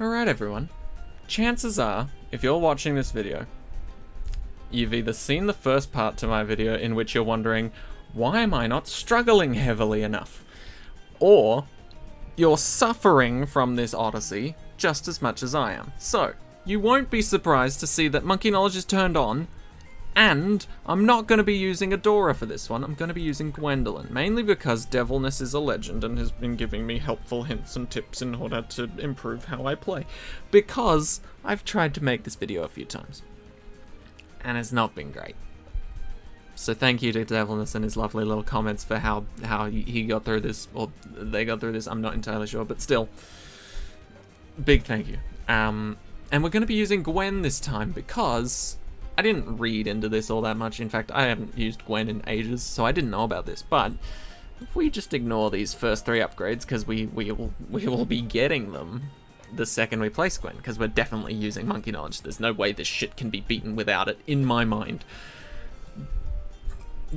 Alright everyone, chances are, if you're watching this video, you've either seen the first part to my video in which you're wondering, why am I not struggling heavily enough? Or, you're suffering from this Odyssey just as much as I am. So, you won't be surprised to see that Monkey Knowledge is turned on, and I'm not going to be using Adora for this one, I'm going to be using Gwendolyn, mainly because Devilness is a legend and has been giving me helpful hints and tips in order to improve how I play. Because I've tried to make this video a few times, and it's not been great. So thank you to Devilness and his lovely little comments for how he got through this, or they got through this, I'm not entirely sure, but still, big thank you. And we're going to be using Gwen this time because I didn't read into this all that much. In fact, I haven't used Gwen in ages, so I didn't know about this. But if we just ignore these first 3 upgrades, because we will be getting them the second we place Gwen, because we're definitely using Monkey Knowledge. There's no way this shit can be beaten without it, in my mind.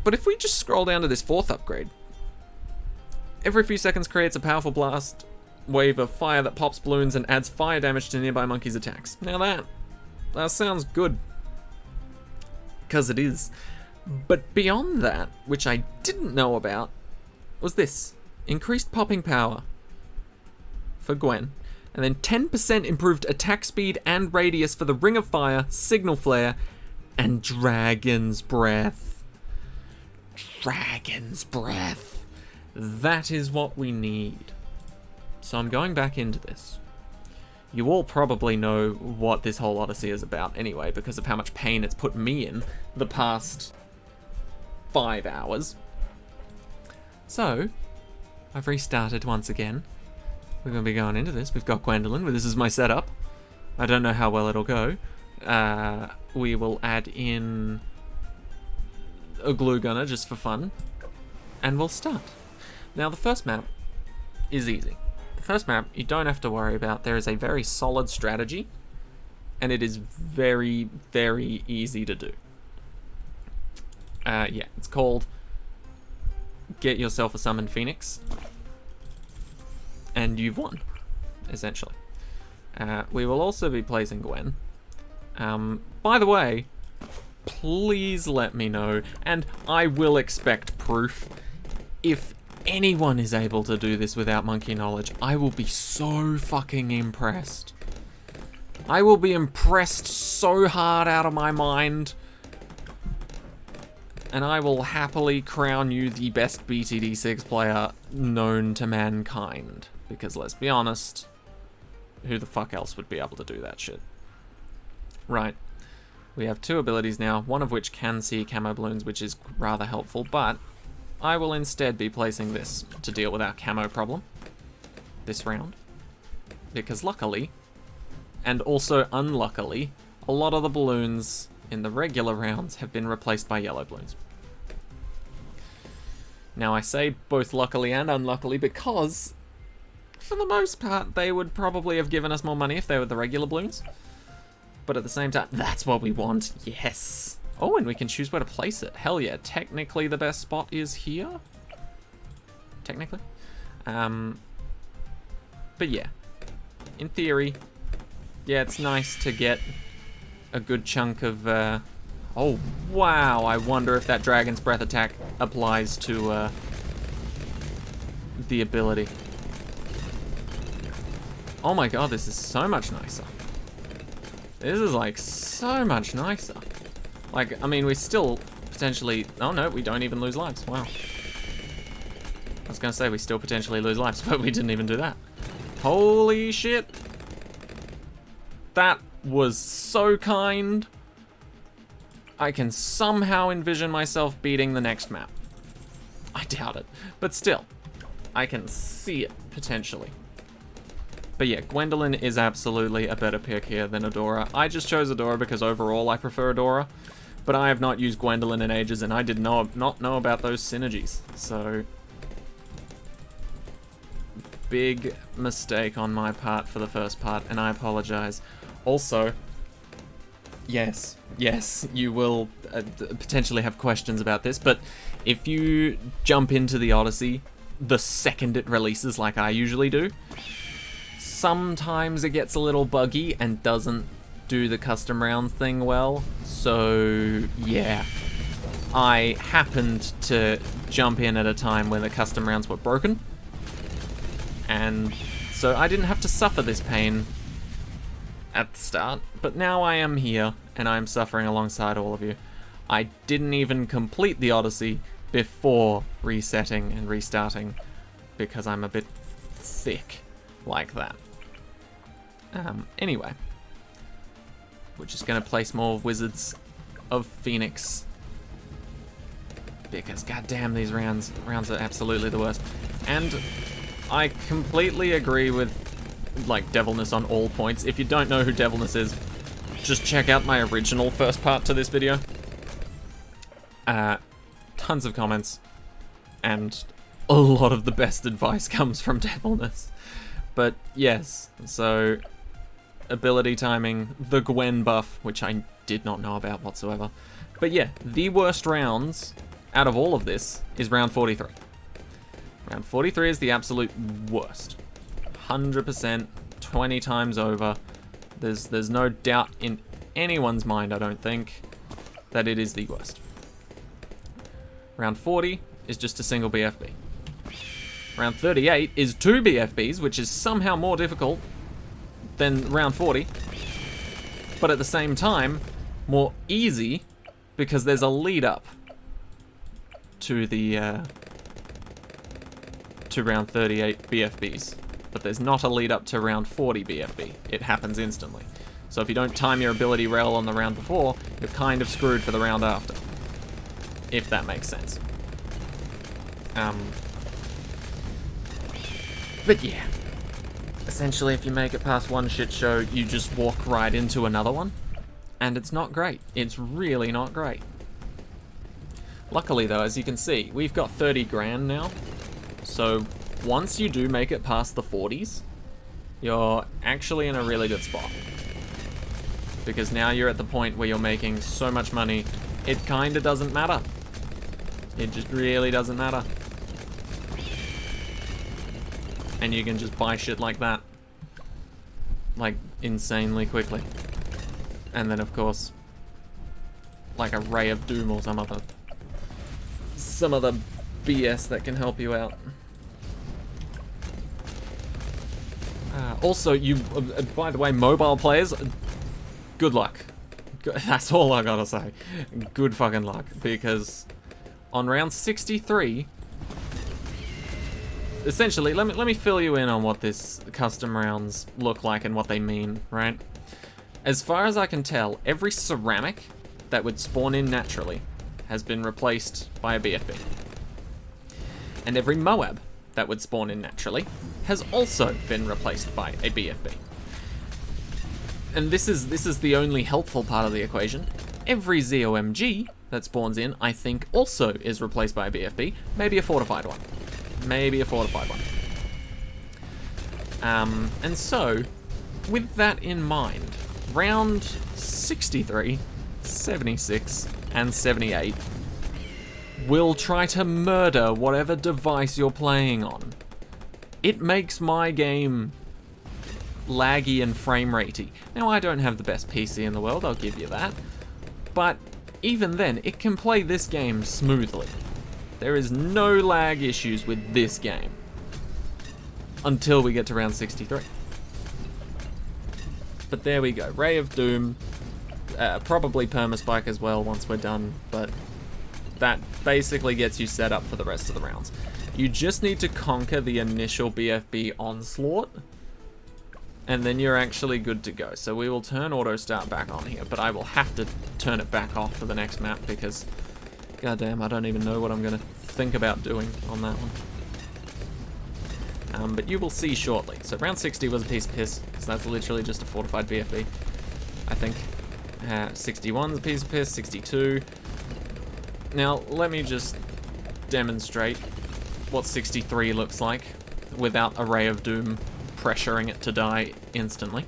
But if we just scroll down to this 4th upgrade, every few seconds creates a powerful blast wave of fire that pops balloons and adds fire damage to nearby monkeys' attacks. Now that sounds good. Because it is. But beyond that, which I didn't know about, was this. Increased popping power for Gwen. And then 10% improved attack speed and radius for the Ring of Fire, Signal Flare, and Dragon's Breath. Dragon's Breath. That is what we need. So I'm going back into this. You all probably know what this whole Odyssey is about anyway, because of how much pain it's put me in the past 5 hours. So, I've restarted once again. We're going to be going into this. We've got Gwendolyn, but this is my setup. I don't know how well it'll go. We will add in a glue gunner just for fun, and we'll start. Now, the first map is easy. First map, you don't have to worry about. There is a very solid strategy, and it is very, very easy to do. Yeah, it's called Get Yourself a Summoned Phoenix, and you've won, essentially. We will also be placing Gwen. By the way, please let me know, and I will expect proof, if anyone is able to do this without Monkey Knowledge, I will be so fucking impressed. I will be impressed so hard out of my mind. And I will happily crown you the best BTD6 player known to mankind. Because let's be honest, who the fuck else would be able to do that shit? Right. We have 2 abilities now, one of which can see camo balloons, which is rather helpful, but I will instead be placing this to deal with our camo problem this round. Because luckily, and also unluckily, a lot of the balloons in the regular rounds have been replaced by yellow balloons. Now I say both luckily and unluckily because, for the most part, they would probably have given us more money if they were the regular balloons. But at the same time, that's what we want, yes! Oh, and we can choose where to place it. Hell yeah, technically the best spot is here? Technically? But yeah, in theory, yeah, it's nice to get a good chunk of, oh wow, I wonder if that Dragon's Breath attack applies to, the ability. Oh my god, this is so much nicer. This is like so much nicer. Like, I mean, we still potentially... Oh no, we don't even lose lives. Wow. I was gonna say we still potentially lose lives, but we didn't even do that. Holy shit. That was so kind. I can somehow envision myself beating the next map. I doubt it, but still, I can see it potentially. But yeah, Gwendolyn is absolutely a better pick here than Adora. I just chose Adora because overall I prefer Adora. But I have not used Gwendolyn in ages, and I did not know about those synergies. So, big mistake on my part for the first part, and I apologize. Also, yes, you will potentially have questions about this, but if you jump into the Odyssey the second it releases like I usually do, sometimes it gets a little buggy and doesn't do the custom rounds thing well. So yeah, I happened to jump in at a time when the custom rounds were broken, and so I didn't have to suffer this pain at the start, but now I am here and I'm suffering alongside all of you. I didn't even complete the Odyssey before resetting and restarting because I'm a bit thick like that. Anyway, we're just gonna place more Wizards of Phoenix because goddamn, these rounds are absolutely the worst. And I completely agree with like Devilness on all points. If you don't know who Devilness is, just check out my original first part to this video. Tons of comments, and a lot of the best advice comes from Devilness. But yes, so ability timing, the Gwen buff, which I did not know about whatsoever. But yeah, the worst rounds out of all of this is round 43. Round 43 is the absolute worst. 100%, 20 times over. There's no doubt in anyone's mind, I don't think, that it is the worst. Round 40 is just a single BFB. Round 38 is 2 BFBs, which is somehow more difficult than round 40, but at the same time, more easy because there's a lead up to the to round 38 BFBs, but there's not a lead up to round 40 BFB. It happens instantly. So if you don't time your ability rail on the round before, you're kind of screwed for the round after, if that makes sense. But yeah, essentially if you make it past one shit show, you just walk right into another one, and it's not great. It's really not great. Luckily though, as you can see, we've got 30 grand now, so once you do make it past the 40s, you're actually in a really good spot. Because now you're at the point where you're making so much money, it kinda doesn't matter. It just really doesn't matter. And you can just buy shit like that, like insanely quickly. And then of course, like a Ray of Doom or some other BS that can help you out. Also, by the way, mobile players, good luck. That's all I gotta say. Good fucking luck, because on round 63, essentially, let me fill you in on what this custom rounds look like and what they mean, right? As far as I can tell, every ceramic that would spawn in naturally has been replaced by a BFB. And every Moab that would spawn in naturally has also been replaced by a BFB. And this is the only helpful part of the equation. Every ZOMG that spawns in, I think, also is replaced by a BFB, maybe a fortified one. Maybe a fortified one. And so, with that in mind, round 63, 76, and 78 will try to murder whatever device you're playing on. It makes my game laggy and frame ratey. Now, I don't have the best PC in the world, I'll give you that. But even then, it can play this game smoothly. There is no lag issues with this game. Until we get to round 63. But there we go. Ray of Doom. Probably Permaspike as well once we're done, but that basically gets you set up for the rest of the rounds. You just need to conquer the initial BFB onslaught, and then you're actually good to go. So we will turn auto start back on here, but I will have to turn it back off for the next map because goddamn, I don't even know what I'm gonna think about doing on that one. But you will see shortly. So round 60 was a piece of piss, because that's literally just a fortified BFB, I think. 61's a piece of piss, 62. Now, let me just demonstrate what 63 looks like without a Ray of Doom pressuring it to die instantly.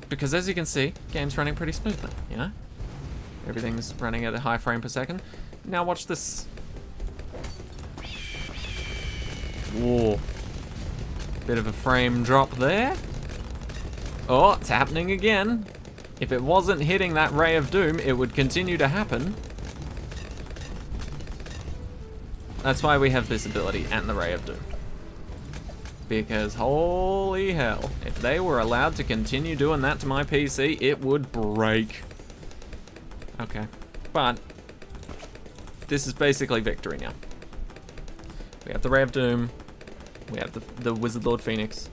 Because as you can see, game's running pretty smoothly, you know? Everything's running at a high frame per second. Now watch this. Whoa. Bit of a frame drop there. Oh, it's happening again. If it wasn't hitting that Ray of Doom, it would continue to happen. That's why we have this ability and the Ray of Doom. Because holy hell, if they were allowed to continue doing that to my PC, it would break. Okay, but this is basically victory now. We have the Ray of Doom, we have the Wizard Lord Phoenix,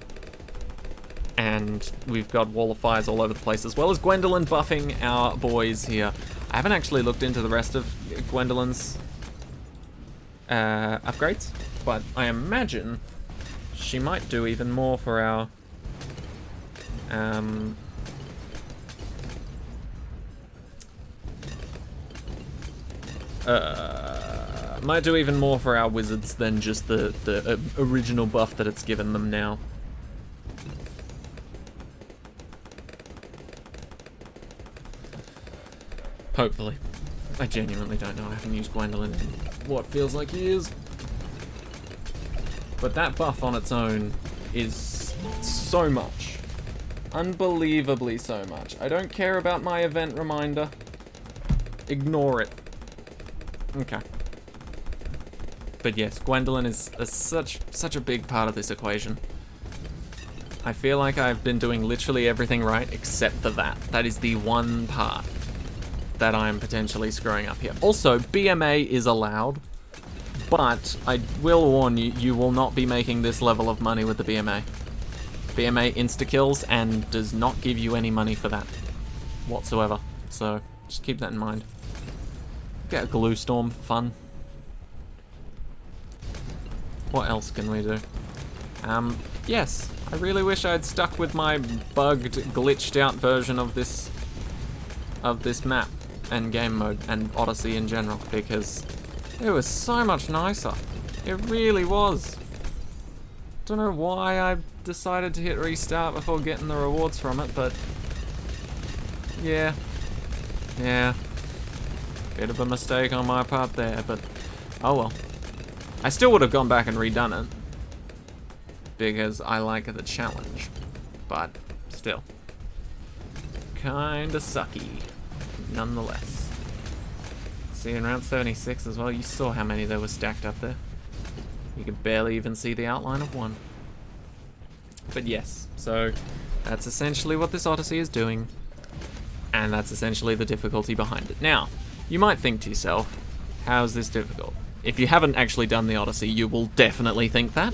and we've got Wall of Fires all over the place, as well as Gwendolyn buffing our boys here. I haven't actually looked into the rest of Gwendolyn's upgrades, but I imagine she might do even more for our might do even more for our wizards than just the original buff that it's given them now. Hopefully. I genuinely don't know. I haven't used Gwendolyn in what feels like years. But that buff on its own is so much. Unbelievably so much. I don't care about my event reminder. Ignore it. Okay. But yes, Gwendolyn is such a big part of this equation. I feel like I've been doing literally everything right except for that. That is the one part that I'm potentially screwing up here. Also, BMA is allowed, but I will warn you, you will not be making this level of money with the BMA. BMA insta-kills and does not give you any money for that whatsoever. So, just keep that in mind. Get a glue storm for fun. What else can we do? Yes, I really wish I'd stuck with my bugged, glitched out version of this map and game mode and Odyssey in general, because it was so much nicer. It really was. Don't know why I decided to hit restart before getting the rewards from it, but yeah. Bit of a mistake on my part there, but oh well. I still would have gone back and redone it, because I like the challenge, but still. Kinda sucky, nonetheless. See, in round 76 as well, you saw how many there were stacked up there. You could barely even see the outline of one. But yes, so that's essentially what this Odyssey is doing, and that's essentially the difficulty behind it. Now, you might think to yourself, how is this difficult? If you haven't actually done the Odyssey, you will definitely think that,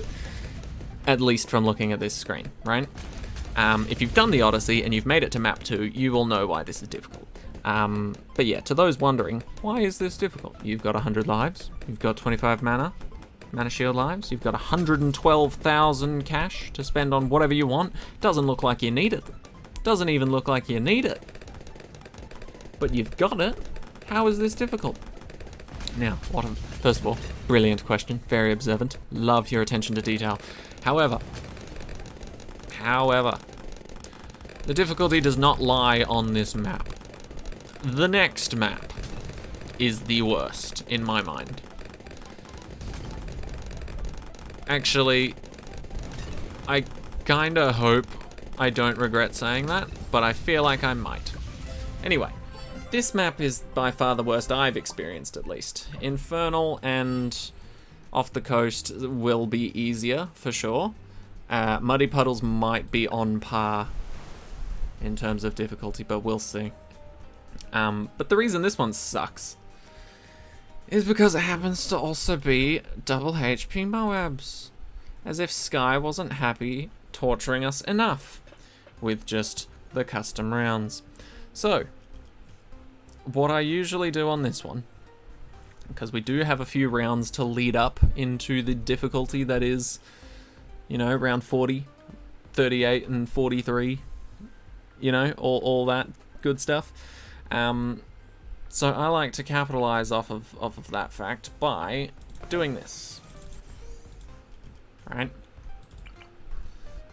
at least from looking at this screen, right? If you've done the Odyssey and you've made it to map 2, you will know why this is difficult. But yeah, to those wondering, why is this difficult? You've got 100 lives, you've got 25 mana shield lives, you've got 112,000 cash to spend on whatever you want. Doesn't look like you need it. Doesn't even look like you need it. But you've got it. How is this difficult? Now, first of all, brilliant question, very observant, love your attention to detail. However, the difficulty does not lie on this map. The next map is the worst, in my mind. Actually, I kinda hope I don't regret saying that, but I feel like I might. Anyway. This map is by far the worst I've experienced, at least. Infernal and Off the Coast will be easier, for sure. Muddy Puddles might be on par in terms of difficulty, but we'll see. But the reason this one sucks is because it happens to also be double HP Moabs. As if Skye wasn't happy torturing us enough with just the custom rounds. So, what I usually do on this one, because we do have a few rounds to lead up into the difficulty that is, you know, round 40, 38 and 43, you know, all that good stuff. So I like to capitalize off of that fact by doing this. Right?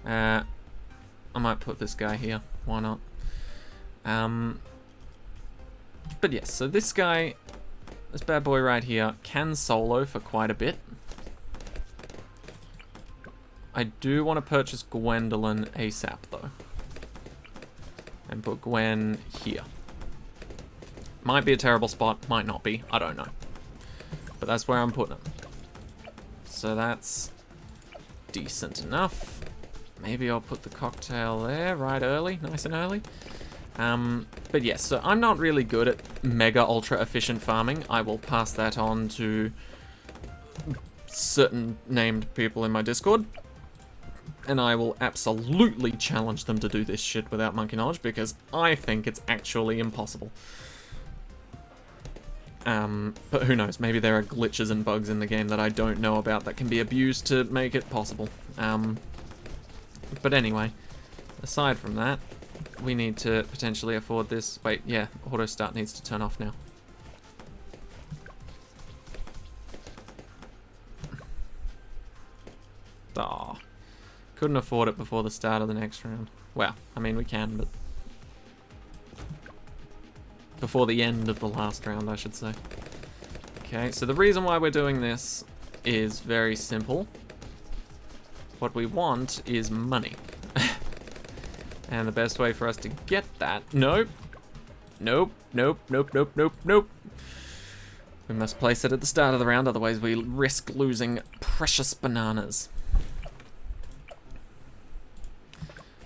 I might put this guy here, why not? But yes, so this guy, this bad boy right here, can solo for quite a bit. I do want to purchase Gwendolyn ASAP, though. And put Gwen here. Might be a terrible spot, might not be, I don't know. But that's where I'm putting them. So that's decent enough. Maybe I'll put the cocktail there right early, nice and early. But yes, so I'm not really good at mega ultra efficient farming. I will pass that on to certain named people in my Discord. And I will absolutely challenge them to do this shit without monkey knowledge because I think it's actually impossible. But who knows, maybe there are glitches and bugs in the game that I don't know about that can be abused to make it possible. But anyway, aside from that, we need to potentially afford this. Wait, yeah, auto start needs to turn off now. Ah, couldn't afford it before the start of the next round. Well, I mean we can, but before the end of the last round, I should say. Okay, so the reason why we're doing this is very simple. What we want is money. And the best way for us to get that... Nope. Nope, nope, nope, nope, nope, nope. We must place it at the start of the round, otherwise we risk losing precious bananas.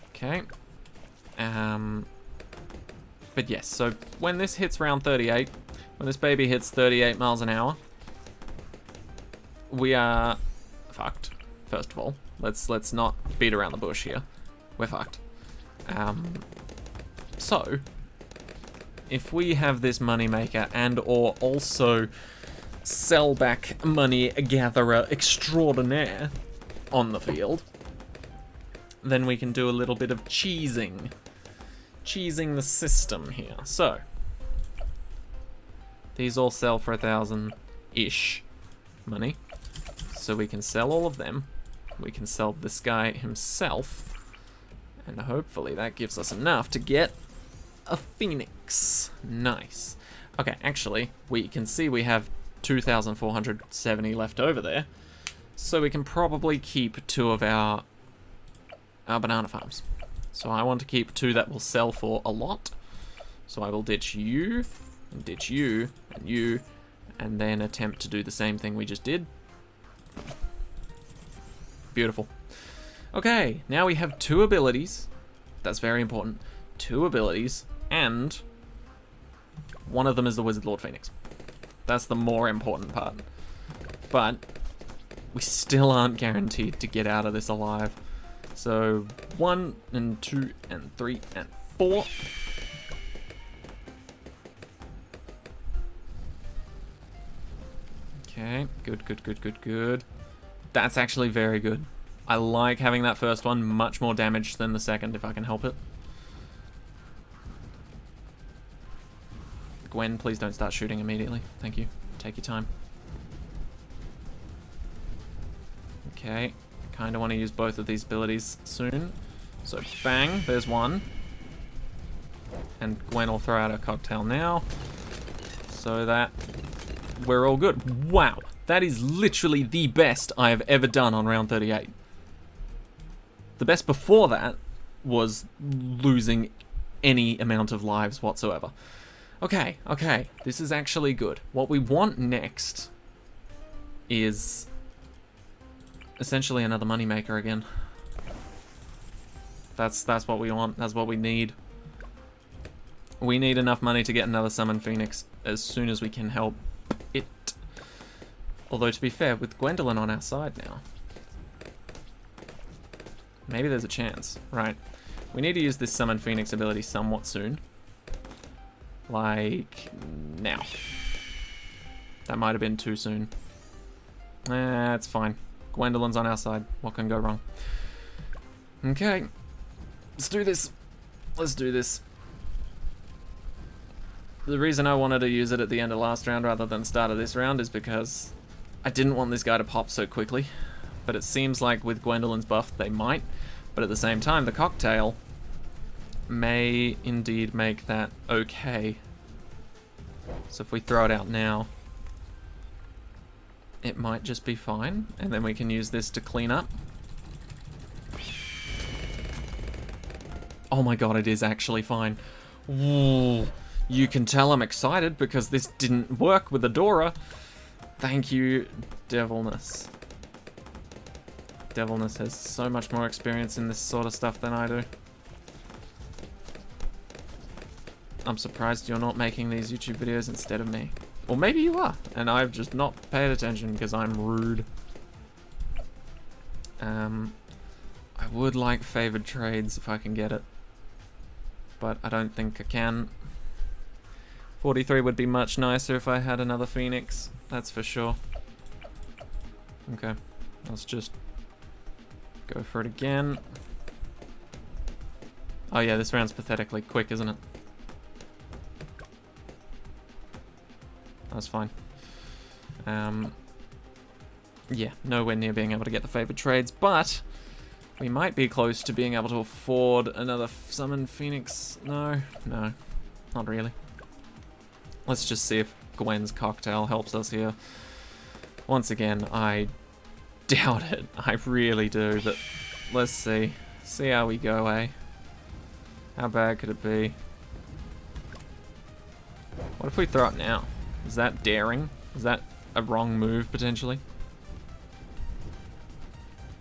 Okay. But yes, so when this hits round 38, when this baby hits 38 miles an hour, we are fucked, first of all. Let's not beat around the bush here. We're fucked. So, if we have this moneymaker and or also sell back money gatherer extraordinaire on the field, then we can do a little bit of cheesing. Cheesing the system here. So, these all sell for 1,000-ish money. So we can sell all of them. We can sell this guy himself. And hopefully that gives us enough to get a phoenix. Nice. Okay, actually, we can see we have 2,470 left over there. So we can probably keep 2 of our banana farms. So I want to keep 2 that will sell for a lot. So I will ditch you, and ditch you, and you, and then attempt to do the same thing we just did. Beautiful. Okay, now we have 2 abilities. That's very important. 2 abilities, and one of them is the Wizard Lord Phoenix. That's the more important part. But we still aren't guaranteed to get out of this alive. So 1 and 2 and 3 and 4. Okay, good, good, good, good, good. That's actually very good. I like having that first one much more damage than the second if I can help it. Gwen, please don't start shooting immediately. Thank you. Take your time. Okay. Kind of want to use both of these abilities soon. So bang, there's one. And Gwen will throw out a cocktail now. So that we're all good. Wow, that is literally the best I have ever done on round 38. The best before that was losing any amount of lives whatsoever. Okay, okay, this is actually good. What we want next is essentially another moneymaker again. That's what we want. That's what we need. We need enough money to get another Summon Phoenix as soon as we can help it. Although, to be fair, with Gwendolyn on our side now, maybe there's a chance. Right. We need to use this Summon Phoenix ability somewhat soon. Like, now. That might have been too soon. It's fine. Gwendolyn's on our side. What can go wrong? Okay. Let's do this. Let's do this. The reason I wanted to use it at the end of last round rather than start of this round is because I didn't want this guy to pop so quickly. But it seems like with Gwendolyn's buff, they might. But at the same time, the cocktail may indeed make that okay. So if we throw it out now, it might just be fine. And then we can use this to clean up. Oh my god, it is actually fine. Ooh, you can tell I'm excited because this didn't work with Adora. Thank you, Devilness. Devilness has so much more experience in this sort of stuff than I do. I'm surprised you're not making these YouTube videos instead of me. Or maybe you are, and I've just not paid attention because I'm rude. I would like favored trades if I can get it, but I don't think I can. 43 would be much nicer if I had another Phoenix, that's for sure. Okay, let's just go for it again. Oh yeah, this round's pathetically quick, isn't it? That's fine. Yeah, nowhere near being able to get the favored trades, but we might be close to being able to afford another summon Phoenix. No, not really. Let's just see if Gwen's cocktail helps us here. Once again, I doubt it. I really do, but let's see. See how we go, eh? How bad could it be? What if we throw it now? Is that daring? Is that a wrong move, potentially?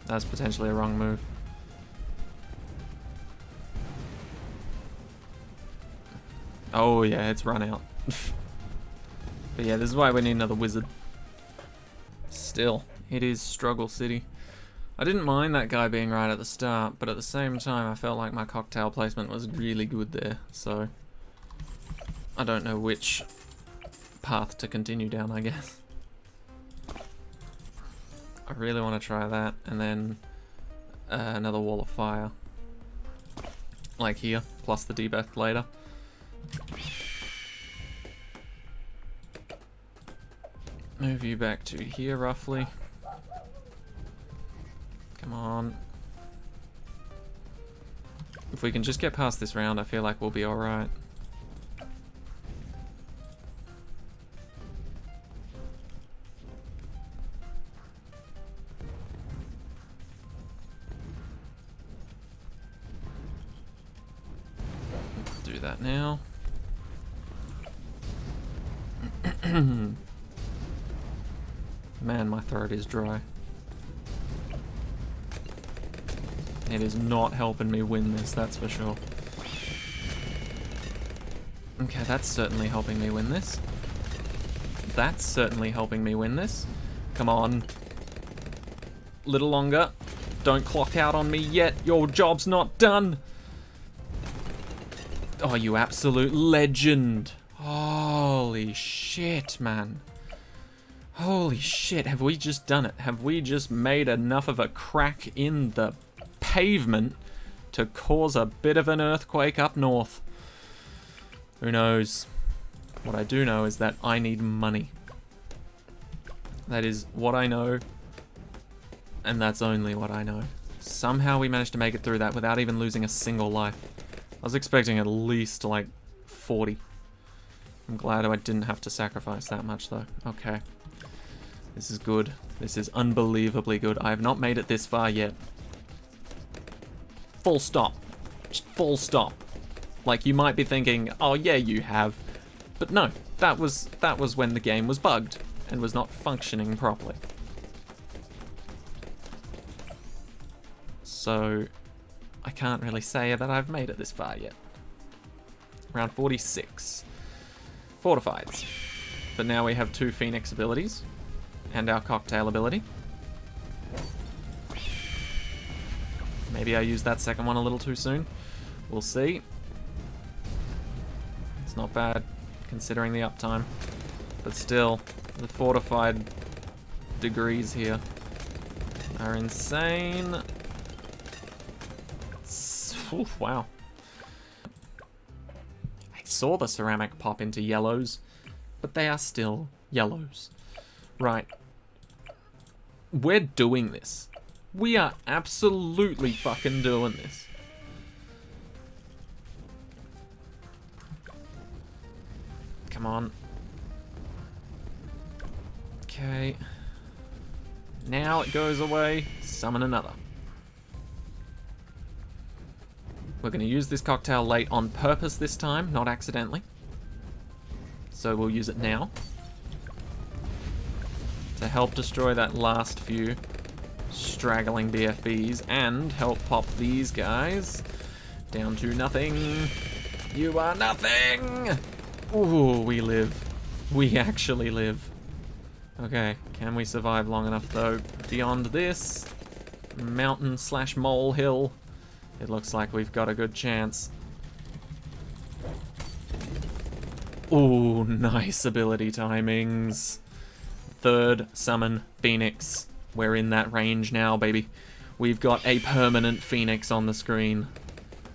That's potentially a wrong move. Oh yeah, it's run out. But yeah, this is why we need another wizard. Still, it is Struggle City. I didn't mind that guy being right at the start, but at the same time I felt like my cocktail placement was really good there, so I don't know which path to continue down, I guess. I really want to try that, and then another wall of fire. Like here, plus the debuff later. Move you back to here, roughly. Come on. If we can just get past this round, I feel like we'll be alright. Do that now. Man, my throat is dry. It is not helping me win this, that's for sure. Okay, that's certainly helping me win this. That's certainly helping me win this. Come on. Little longer. Don't clock out on me yet. Your job's not done. Oh, you absolute legend. Holy shit, man. Holy shit, have we just done it? Have we just made enough of a crack in the pavement to cause a bit of an earthquake up north? Who knows? What I do know is that I need money. That is what I know, and that's only what I know. Somehow we managed to make it through that without even losing a single life. I was expecting at least like 40. I'm glad I didn't have to sacrifice that much though. Okay. This is good. This is unbelievably good. I have not made it this far yet. Full stop. Just full stop. Like, you might be thinking, oh yeah, you have. But no, that was when the game was bugged and was not functioning properly. So, I can't really say that I've made it this far yet. Round 46. Fortifieds. But now we have 2 Phoenix abilities. And our cocktail ability. Maybe I used that second one a little too soon. We'll see. It's not bad, considering the uptime. But still, the fortified degrees here are insane. Oof, wow. I saw the ceramic pop into yellows, but they are still yellows. Right. We're doing this. We are absolutely fucking doing this. Come on. Okay. Now it goes away. Summon another. We're going to use this cocktail late on purpose this time, not accidentally. So we'll use it now to help destroy that last few straggling BFBs and help pop these guys down to nothing. You are nothing! Ooh, we live. We actually live. Okay, can we survive long enough though? Beyond this mountain slash molehill, it looks like we've got a good chance. Ooh, nice ability timings. Third summon Phoenix. We're in that range now, baby. We've got a permanent Phoenix on the screen.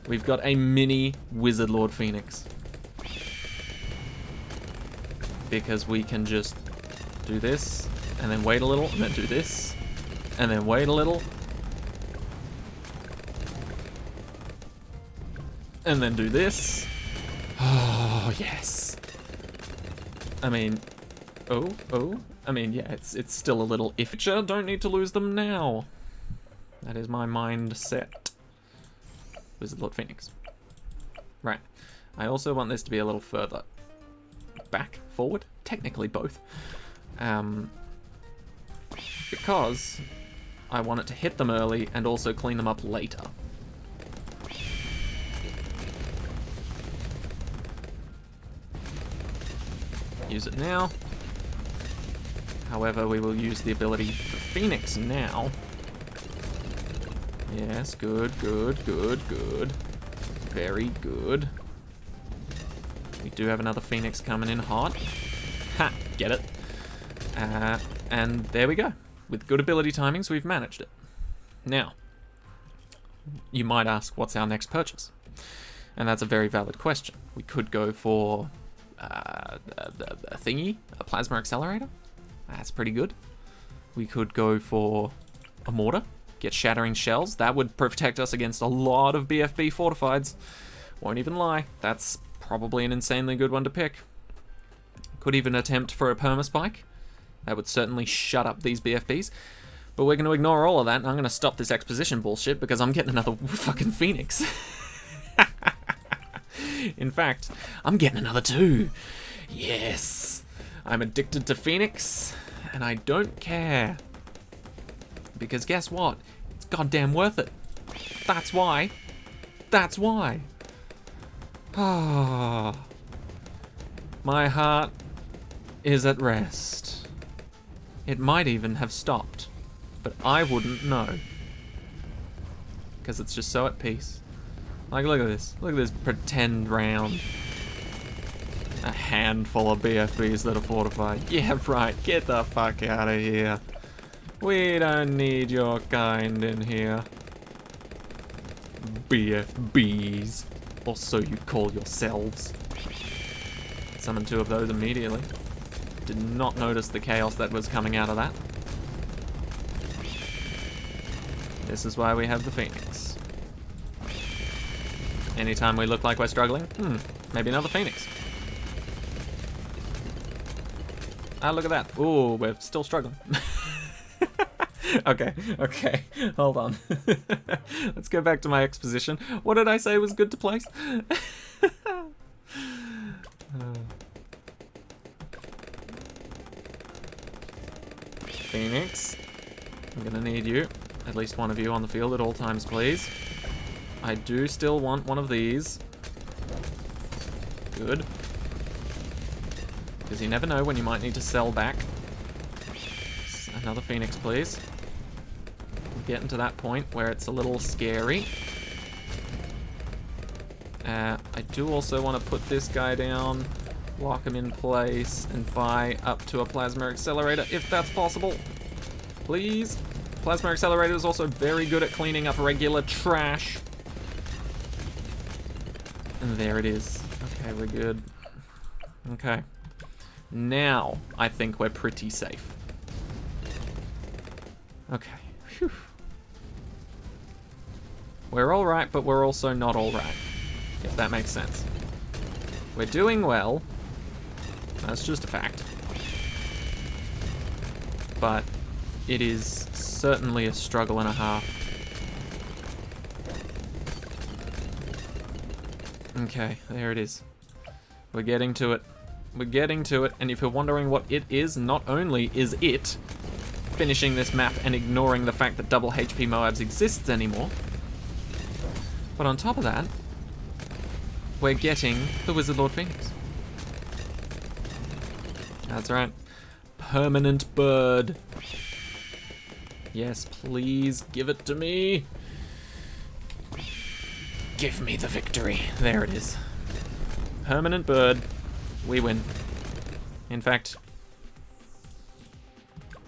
We've got a mini Wizard Lord Phoenix. Because we can just do this, and then wait a little, and then do this, and then wait a little, and then do this. Oh, yes. I mean, I mean, yeah, it's still a little iffy. Don't need to lose them now. That is my mindset. Wizard Lord Phoenix. Right. I also want this to be a little further back, forward, technically both. Because I want it to hit them early and also clean them up later. Use it now. However, we will use the ability for Phoenix now. Yes, good, good, good, good. Very good. We do have another Phoenix coming in hot. Ha! Get it. And there we go. With good ability timings, we've managed it. Now, you might ask, what's our next purchase? And that's a very valid question. We could go for a thingy, a plasma accelerator. That's pretty good. We could go for a mortar, get shattering shells. That would protect us against a lot of BFB fortifieds. Won't even lie, that's probably an insanely good one to pick. Could even attempt for a permaspike. That would certainly shut up these BFBs. But we're going to ignore all of that, and I'm going to stop this exposition bullshit because I'm getting another fucking Phoenix. In fact, I'm getting another 2. Yes! I'm addicted to Phoenix, and I don't care. Because guess what? It's goddamn worth it. That's why. That's why. Ah. My heart is at rest. It might even have stopped, but I wouldn't know. Because it's just so at peace. Like, look at this. Look at this pretend round. A handful of BFBs that are fortified. Yeah, right. Get the fuck out of here. We don't need your kind in here. BFBs. Or so you call yourselves. Summon 2 of those immediately. Did not notice the chaos that was coming out of that. This is why we have the Phoenix. Anytime we look like we're struggling, maybe another Phoenix. Ah, look at that. Ooh, we're still struggling. Okay, hold on. Let's go back to my exposition. What did I say was good to place? Phoenix, I'm gonna need you. At least one of you on the field at all times, please. I do still want one of these. Good. Because you never know when you might need to sell back. Another Phoenix, please. We're getting to that point where it's a little scary. I do also want to put this guy down, lock him in place, and buy up to a plasma accelerator if that's possible. Please. Plasma accelerator is also very good at cleaning up regular trash. And there it is. Okay, we're good. Okay. Now, I think we're pretty safe. Okay. Whew. We're alright, but we're also not alright. If that makes sense. We're doing well. That's just a fact. But it is certainly a struggle and a half. Okay, there it is. We're getting to it. We're getting to it, and if you're wondering what it is, not only is it finishing this map and ignoring the fact that double HP Moabs exists anymore, but on top of that, we're getting the Wizard Lord Phoenix. That's right. Permanent bird. Yes, please give it to me. Give me the victory. There it is. Permanent bird. We win. In fact,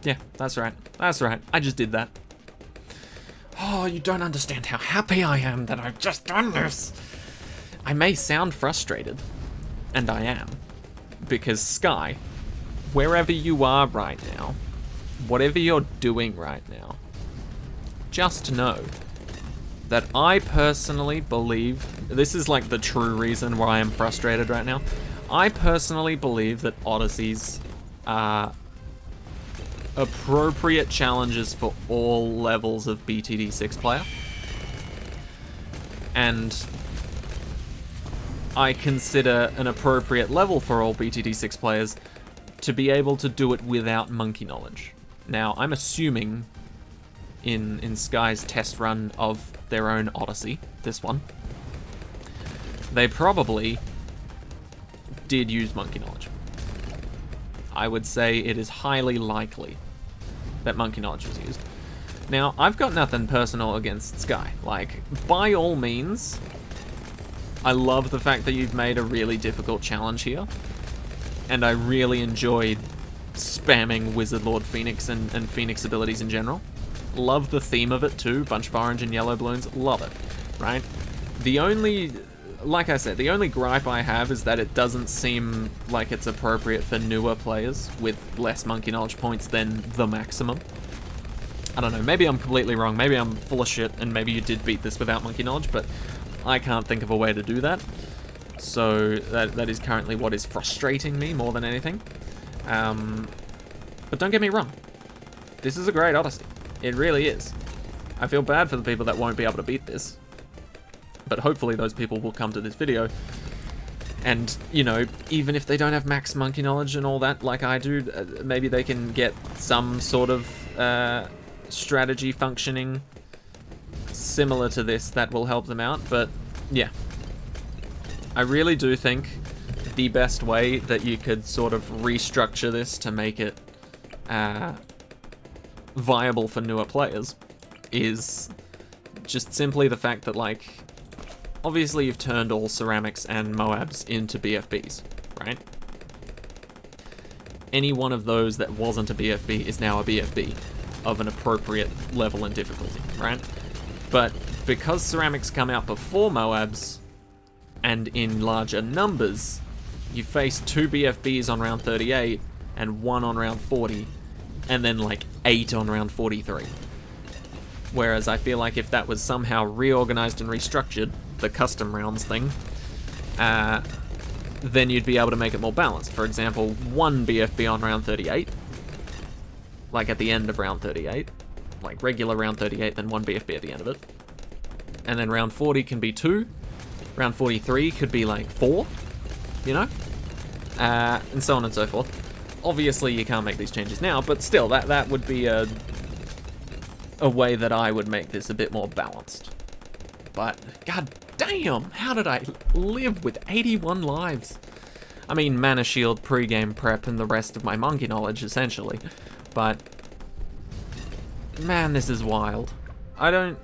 yeah, that's right. That's right. I just did that. Oh, you don't understand how happy I am that I've just done this. I may sound frustrated, and I am, because Skye, wherever you are right now, whatever you're doing right now, just know that I personally believe, this is like the true reason why I'm frustrated right now, I personally believe that Odysseys are appropriate challenges for all levels of BTD6 player. And I consider an appropriate level for all BTD6 players to be able to do it without monkey knowledge. Now, I'm assuming in Skye's test run of their own Odyssey, this one, they probably did use monkey knowledge. I would say it is highly likely that monkey knowledge was used. Now, I've got nothing personal against Skye. Like, by all means, I love the fact that you've made a really difficult challenge here, and I really enjoyed spamming Wizard Lord Phoenix and Phoenix abilities in general. Love the theme of it too, bunch of orange and yellow balloons, love it, right? The only, like I said, the only gripe I have is that it doesn't seem like it's appropriate for newer players with less monkey knowledge points than the maximum. I don't know, maybe I'm completely wrong, maybe I'm full of shit, and maybe you did beat this without monkey knowledge, but I can't think of a way to do that. So that is currently what is frustrating me more than anything. But don't get me wrong, this is a great Odyssey. It really is. I feel bad for the people that won't be able to beat this, but hopefully those people will come to this video and, you know, even if they don't have max monkey knowledge and all that like I do, maybe they can get some sort of strategy functioning similar to this that will help them out. But yeah, I really do think the best way that you could sort of restructure this to make it viable for newer players is just simply the fact that, like, obviously you've turned all ceramics and Moabs into BFBs, right? Any one of those that wasn't a BFB is now a BFB of an appropriate level and difficulty, right? But because ceramics come out before Moabs and in larger numbers, you face 2 BFBs on round 38 and 1 on round 40, and then like 8 on round 43. Whereas I feel like if that was somehow reorganized and restructured, the custom rounds thing, then you'd be able to make it more balanced. For example, 1 BFB on round 38, like at the end of round 38, like regular round 38, then 1 BFB at the end of it. And then round 40 can be 2, round 43 could be like 4, you know? And so on and so forth. Obviously you can't make these changes now, but still, that would be a way that I would make this a bit more balanced. But, god damn, how did I live with 81 lives? I mean, mana shield, pre-game prep, and the rest of my monkey knowledge, essentially. But, man, this is wild. I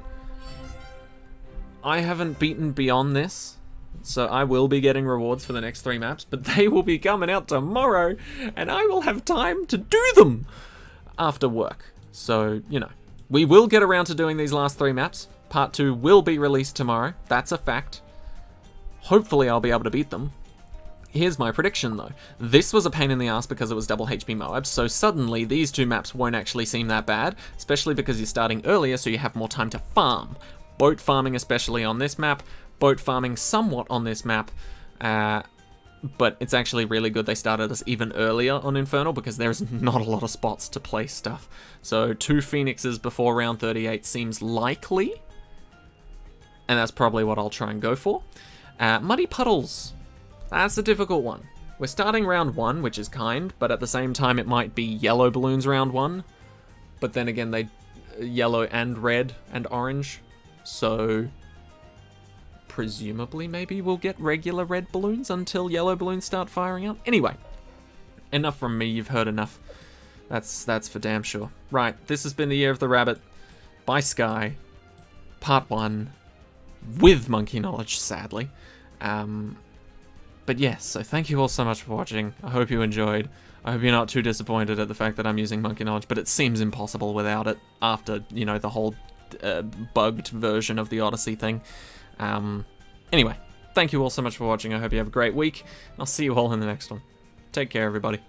haven't beaten beyond this, so I will be getting rewards for the next 3 maps, but they will be coming out tomorrow, and I will have time to do them after work. So, you know, we will get around to doing these last 3 maps. Part 2 will be released tomorrow. That's a fact. Hopefully I'll be able to beat them. Here's my prediction, though. This was a pain in the ass because it was double HP Moab, so suddenly these 2 maps won't actually seem that bad, especially because you're starting earlier, so you have more time to farm. Boat farming especially on this map, boat farming somewhat on this map, but it's actually really good they started us even earlier on Infernal because there's not a lot of spots to place stuff. So 2 Phoenixes before round 38 seems likely, and that's probably what I'll try and go for. Muddy puddles. That's a difficult one. We're starting round 1, which is kind, but at the same time it might be yellow balloons round 1. But then again, they yellow and red and orange. So presumably maybe we'll get regular red balloons until yellow balloons start firing up. Anyway, enough from me, you've heard enough. That's for damn sure. Right, this has been the Year of the Rabbit by Skye, part 1, with monkey knowledge, sadly. But yes, so thank you all so much for watching. I hope you enjoyed. I hope you're not too disappointed at the fact that I'm using monkey knowledge, but it seems impossible without it after, you know, the whole bugged version of the Odyssey thing. Anyway, thank you all so much for watching. I hope you have a great week. I'll see you all in the next one. Take care, everybody.